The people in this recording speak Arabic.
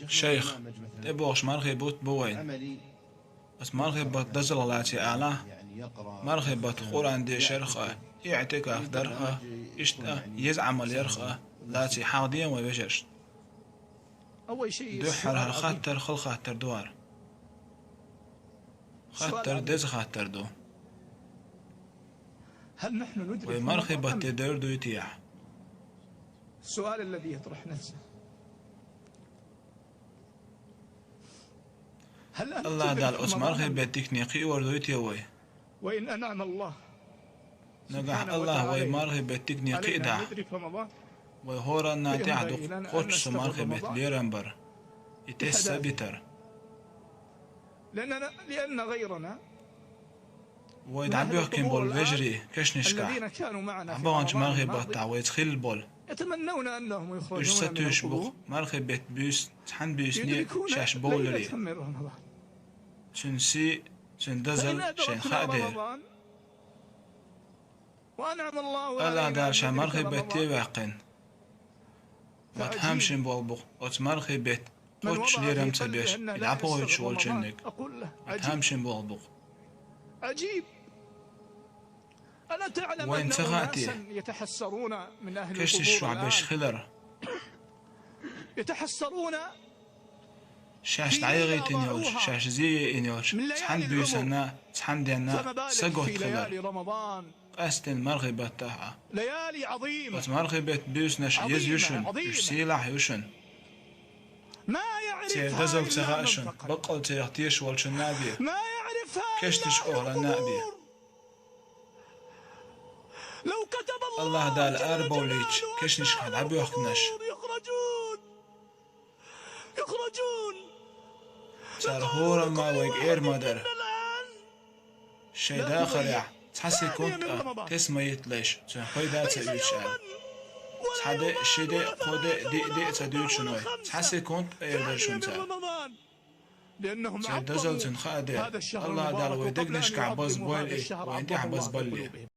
شيخ تبوش مرخي بوت بوين بس مرخي بوت دزل لاتي أعلى مرخي بوت قرآن دي شرخة اعتكاف درخة اشتا يزعم اليرخة لاتي حاضيا ويبشرش أول شيء دوحر هالخاتر خل خاتر دوار خاتر دز خاتر دو هل نحن ندرك ومرخي بوت تدر دو يتيح السؤال الذي يطرح نفسه هل أنت الله دال أسمرخي بتكنيقي وردو يتيوي وإن أنعم الله نجح الله ويمرخي بتكنيقي دا وهورا ناتع دق قدس مرخي بت ليرنبر يتس بيتر لأن غيرنا ويدعبيه كم بول فجري كش نشكا الذين كانوا معنا عبانش مرخي بتاع ويتخيل بول يتمنون أنهم يخرجون إيش ستوش مرخي بيت بيس تحن بيسني شاش بولري شنسي شندزل شن خادي وأنعم الله الله دار شن مرخي بيت تيواقن وتهمشن بولبق وتمرخي بيت قوتش ليرم تبيش يلعبوا يتشول جنك وتهمشن بولبق عجيب ألا تعلم وين تغاتي يتحسرون من أهل كشت الشعب خلر يتحسرون شاش عيغي تنيوش شاش زي إنيوش تحن بيوسنا تحن دينا سقوت خلر أستن مرغي بتاعها ليالي عظيمة بس مرغي بيوسنش يزيوشن يش سيلاح يوشن ما يعرف تيدزل تغاشن بقل تيغتيش والشن نابي ما يعرفها كشتش أغلى نابي لو كتب الله دال أربوليش كشنش قد عبي وحكنش يخرجون سارهورا ما ويق إير مدر شي داخل يع تحسي كنت تسميت ليش تنخوي دا تأيوشان تحدي شدي قودي دي تدوشنوي تحسي كنت إيردر شنتا لأنهم سيدزل تنخادي الله دال ويدقنش كعباز بويل ويندي حباز بلي